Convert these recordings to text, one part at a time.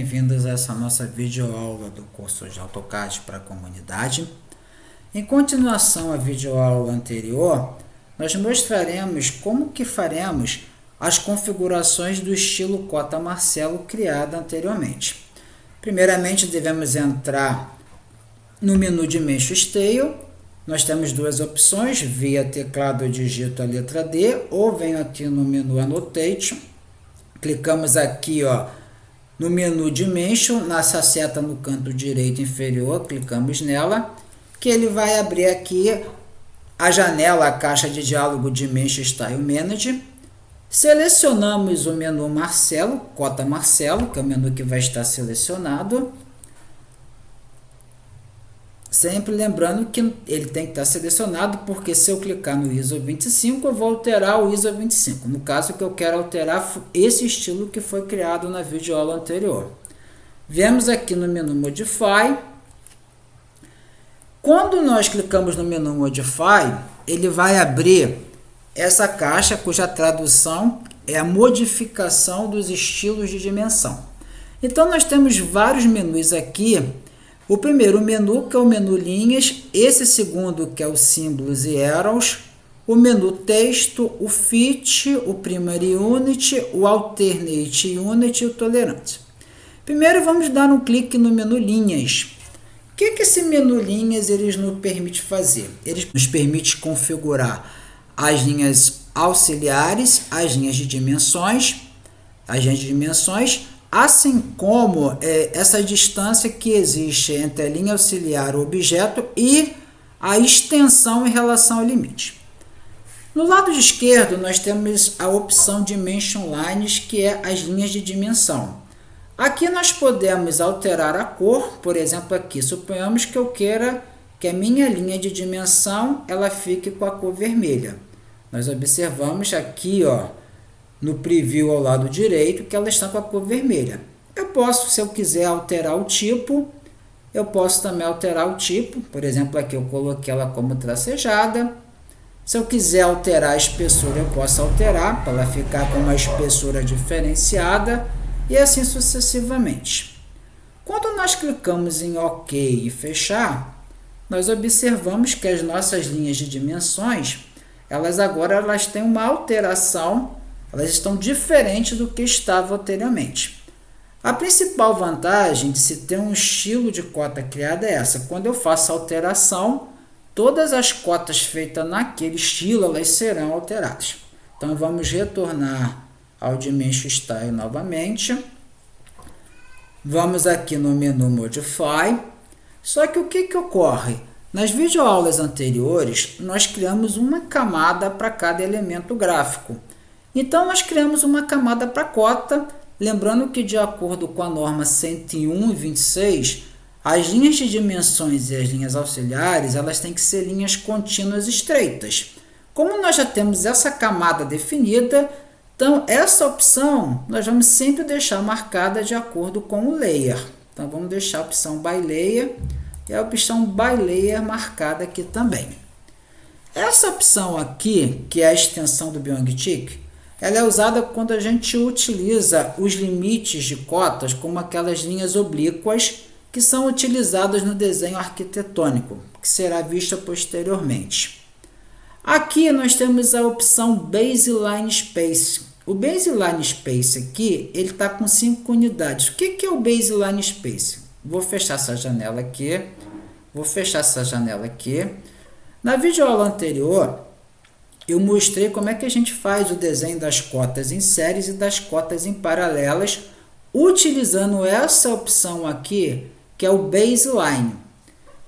bem-vindos a essa nossa videoaula do curso de AutoCAD para a comunidade. Em continuação à videoaula anterior, nós mostraremos como que faremos as configurações do estilo Cota Marcelo criada anteriormente. Primeiramente, devemos entrar no menu Dimension Style. Nós temos duas opções: via teclado eu digito a letra D, ou venho aqui no menu Annotation. Clicamos aqui no menu Dimension, nessa seta no canto direito inferior, clicamos nela, que ele vai abrir aqui a janela, a caixa de diálogo Dimension Style Manager. Selecionamos o menu Marcelo, Cota Marcelo, que é o menu que vai estar selecionado. Sempre lembrando que ele tem que estar selecionado, porque se eu clicar no ISO 25, eu vou alterar o ISO 25. No caso que eu quero alterar esse estilo que foi criado na videoaula anterior. Viemos aqui no menu Modify. Quando nós clicamos no menu Modify, ele vai abrir essa caixa cuja tradução é a modificação dos estilos de dimensão. Então nós temos vários menus aqui. O primeiro menu, que é o menu linhas, esse segundo, que é o símbolos e arrows, o menu texto, o fit, o primary unit, o alternate unit e o tolerante. Primeiro vamos dar um clique no menu linhas. O que esse menu linhas ele nos permite fazer? Ele nos permite configurar as linhas auxiliares, as linhas de dimensões, assim como essa distância que existe entre a linha auxiliar, o objeto, e a extensão em relação ao limite. No lado esquerdo, nós temos a opção Dimension Lines, que é as linhas de dimensão. Aqui nós podemos alterar a cor, por exemplo, aqui, suponhamos que eu queira que a minha linha de dimensão ela fique com a cor vermelha. Nós observamos aqui, no preview ao lado direito, que ela está com a cor vermelha. Eu posso, se eu quiser alterar o tipo, eu posso também alterar o tipo. Por exemplo, aqui eu coloquei ela como tracejada. Se eu quiser alterar a espessura, eu posso alterar para ela ficar com uma espessura diferenciada e assim sucessivamente. Quando nós clicamos em OK e fechar, nós observamos que as nossas linhas de dimensões, elas têm uma alteração. Elas estão diferentes do que estava anteriormente. A principal vantagem de se ter um estilo de cota criada é essa. Quando eu faço alteração, todas as cotas feitas naquele estilo elas serão alteradas. Então vamos retornar ao Dimension Style novamente. Vamos aqui no menu Modify. Só que o que ocorre? Nas videoaulas anteriores, nós criamos uma camada para cada elemento gráfico. Então, nós criamos uma camada para cota, lembrando que, de acordo com a norma 101/26, as linhas de dimensões e as linhas auxiliares elas têm que ser linhas contínuas estreitas. Como nós já temos essa camada definida, então essa opção nós vamos sempre deixar marcada de acordo com o layer. Então, vamos deixar a opção By Layer e a opção By Layer marcada aqui também. Essa opção aqui, que é a extensão do Beyond Tick, ela é usada quando a gente utiliza os limites de cotas como aquelas linhas oblíquas que são utilizadas no desenho arquitetônico, que será vista posteriormente. Aqui nós temos a opção Baseline Space. O Baseline Space aqui, ele está com 5 unidades. O que é o Baseline Space? Vou fechar essa janela aqui. Na videoaula anterior, eu mostrei como é que a gente faz o desenho das cotas em séries e das cotas em paralelas, utilizando essa opção aqui, que é o Baseline.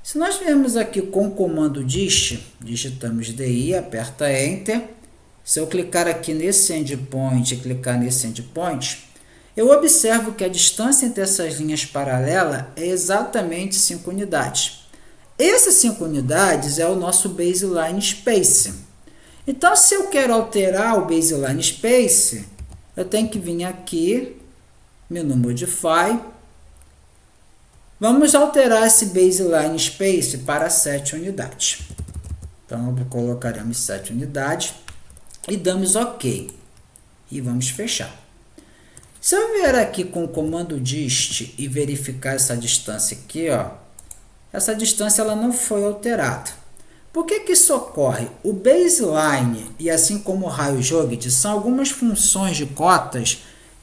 Se nós viermos aqui com o comando Dist, digitamos DI, aperta Enter. Se eu clicar aqui nesse endpoint e clicar nesse endpoint, eu observo que a distância entre essas linhas paralelas é exatamente 5 unidades. Essas 5 unidades é o nosso Baseline Space. Então, se eu quero alterar o Baseline Space, eu tenho que vir aqui, menu Modify. Vamos alterar esse Baseline Space para 7 unidades. Então, colocaremos 7 unidades e damos OK. E vamos fechar. Se eu vier aqui com o comando dist e verificar essa distância aqui, ó, essa distância ela não foi alterada. Por que que isso ocorre? O baseline e assim como o raio jogged são algumas funções de cotas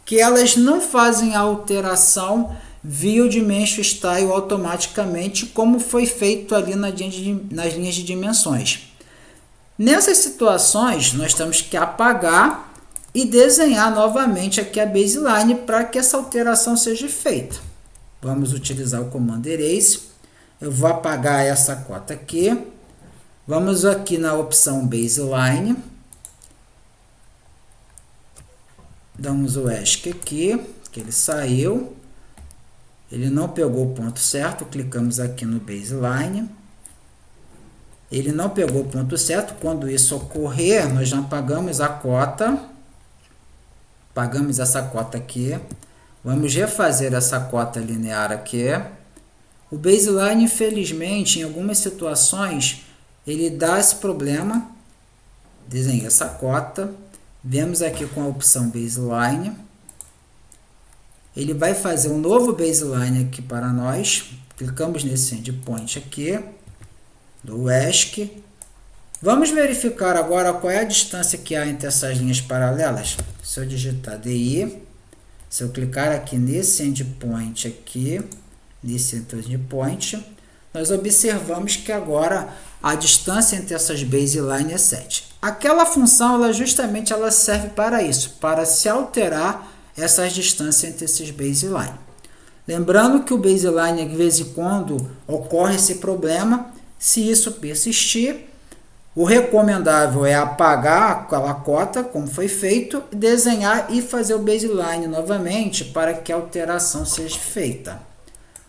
que elas não fazem a alteração via o dimension style automaticamente, como foi feito ali nas linhas de dimensões. Nessas situações, nós temos que apagar e desenhar novamente aqui a baseline para que essa alteração seja feita. Vamos utilizar o comando erase. Eu vou apagar essa cota aqui. Vamos aqui na opção baseline. Damos o ESC aqui, que ele saiu. Ele não pegou o ponto certo, clicamos aqui no baseline. Ele não pegou o ponto certo. Quando isso ocorrer, nós já apagamos a cota. Apagamos essa cota aqui. Vamos refazer essa cota linear aqui. O baseline, infelizmente, em algumas situações, ele dá esse problema. Desenhei essa cota. Vemos aqui com a opção baseline. Ele vai fazer um novo baseline aqui para nós. Clicamos nesse endpoint aqui do ESC. Vamos verificar agora qual é a distância que há entre essas linhas paralelas. Se eu digitar DI, se eu clicar aqui nesse endpoint aqui, nesse endpoint, nós observamos que agora a distância entre essas baseline é 7. Aquela função, ela justamente ela serve para isso, para se alterar essas distâncias entre esses baseline. Lembrando que o baseline, de vez em quando, ocorre esse problema. Se isso persistir, o recomendável é apagar aquela cota, como foi feito, desenhar e fazer o baseline novamente para que a alteração seja feita.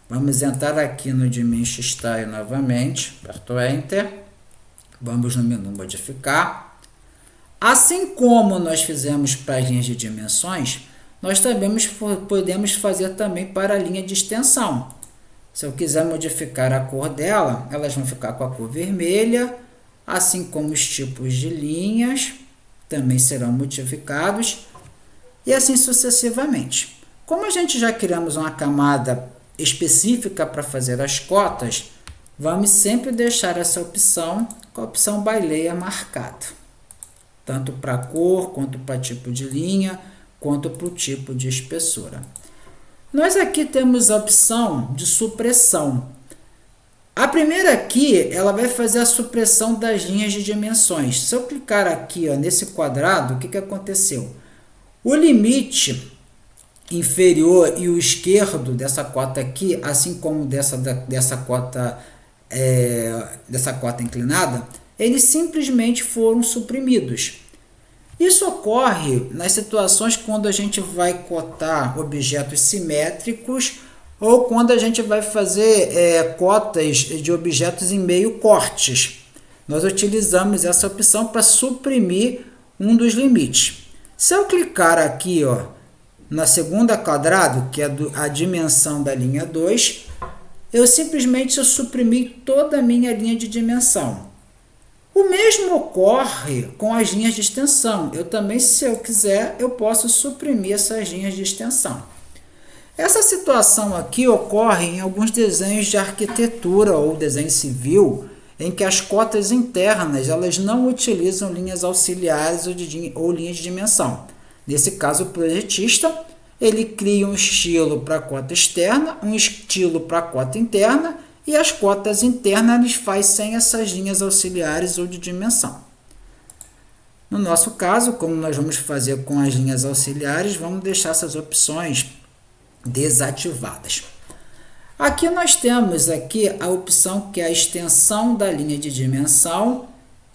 Vamos entrar aqui no Dimension Style novamente, aperto Enter, vamos no menu modificar. Assim como nós fizemos para as linhas de dimensões, nós também podemos fazer também para a linha de extensão. Se eu quiser modificar a cor dela, elas vão ficar com a cor vermelha, assim como os tipos de linhas também serão modificados, e assim sucessivamente. Como a gente já criamos uma camada específica para fazer as cotas, vamos sempre deixar essa opção com a opção by layer marcada, tanto para cor, quanto para tipo de linha, quanto para o tipo de espessura. Nós aqui temos a opção de supressão. A primeira aqui, ela vai fazer a supressão das linhas de dimensões. Se eu clicar aqui, ó, nesse quadrado, o que aconteceu? O limite inferior e o esquerdo dessa cota aqui, assim como dessa cota inclinada, eles simplesmente foram suprimidos. Isso ocorre nas situações quando a gente vai cotar objetos simétricos ou quando a gente vai fazer cotas de objetos em meio cortes. Nós utilizamos essa opção para suprimir um dos limites. Se eu clicar aqui, ó, na segunda quadrado, que é a dimensão da linha 2, eu simplesmente suprimi toda a minha linha de dimensão. O mesmo ocorre com as linhas de extensão. Eu também, se eu quiser, eu posso suprimir essas linhas de extensão. Essa situação aqui ocorre em alguns desenhos de arquitetura ou desenho civil, em que as cotas internas elas não utilizam linhas auxiliares ou linhas de dimensão. Nesse caso, o projetista ele cria um estilo para a cota externa, um estilo para a cota interna, e as cotas internas ele faz sem essas linhas auxiliares ou de dimensão. No nosso caso, como nós vamos fazer com as linhas auxiliares, vamos deixar essas opções desativadas. Aqui nós temos aqui a opção que é a extensão da linha de dimensão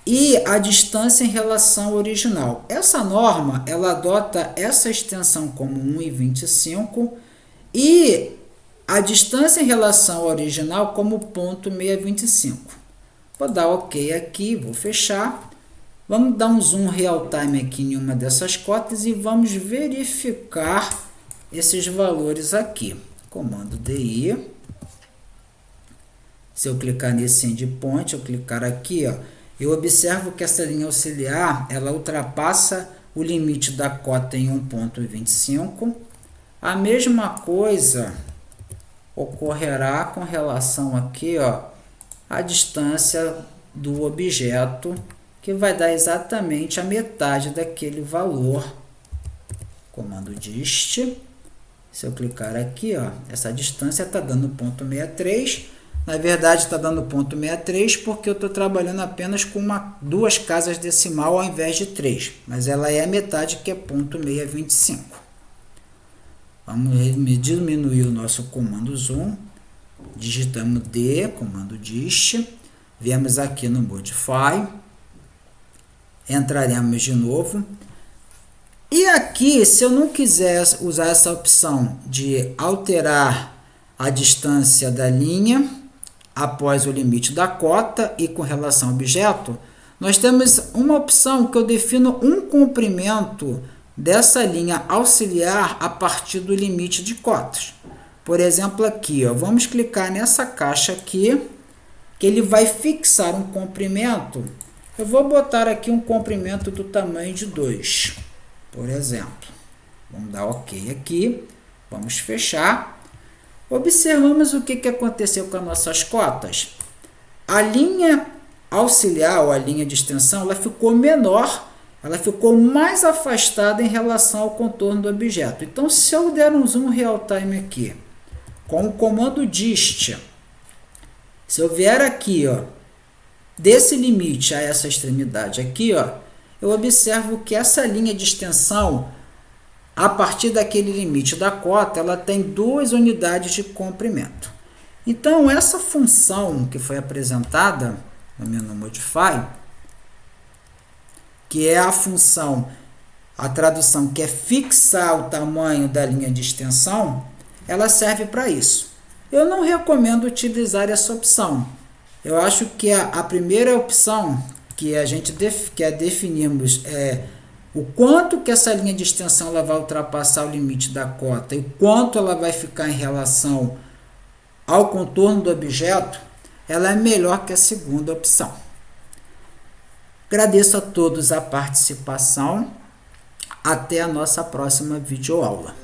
e a distância em relação ao original. Essa norma ela adota essa extensão como 1,25 e a distância em relação ao original como ponto 625. Vou dar OK aqui, vou fechar. Vamos dar um zoom real time aqui em uma dessas cotas e vamos verificar esses valores aqui. Comando DI. Se eu clicar nesse endpoint, eu clicar aqui, ó, eu observo que essa linha auxiliar ela ultrapassa o limite da cota em 1,25. A mesma coisa ocorrerá com relação aqui, ó, à distância do objeto, que vai dar exatamente a metade daquele valor. Comando dist. Se eu clicar aqui, ó, essa distância está dando 0,63. Na verdade, está dando 0,63 porque eu estou trabalhando apenas com duas casas decimal ao invés de 3. Mas ela é a metade, que é 0,625. Vamos diminuir o nosso comando zoom. Digitamos D, comando dist. Viemos aqui no Modify. Entraremos de novo. E aqui, se eu não quiser usar essa opção de alterar a distância da linha após o limite da cota e com relação ao objeto, nós temos uma opção que eu defino um comprimento dessa linha auxiliar a partir do limite de cotas. Por exemplo, aqui, ó, vamos clicar nessa caixa aqui, que ele vai fixar um comprimento. Eu vou botar aqui um comprimento do tamanho de 2. Por exemplo, vamos dar OK aqui, vamos fechar. Observamos o que aconteceu com as nossas cotas. A linha auxiliar, ou a linha de extensão, ela ficou menor, ela ficou mais afastada em relação ao contorno do objeto. Então, se eu der um zoom real time aqui, com o comando dist, se eu vier aqui, ó, desse limite a essa extremidade aqui, ó, eu observo que essa linha de extensão, a partir daquele limite da cota, ela tem 2 unidades de comprimento. Então, essa função que foi apresentada no menu Modify, que é a função, a tradução que é fixar o tamanho da linha de extensão, ela serve para isso. Eu não recomendo utilizar essa opção. Eu acho que a primeira opção que a gente definimos é o quanto que essa linha de extensão ela vai ultrapassar o limite da cota e o quanto ela vai ficar em relação ao contorno do objeto, ela é melhor que a segunda opção. Agradeço a todos a participação. Até a nossa próxima videoaula.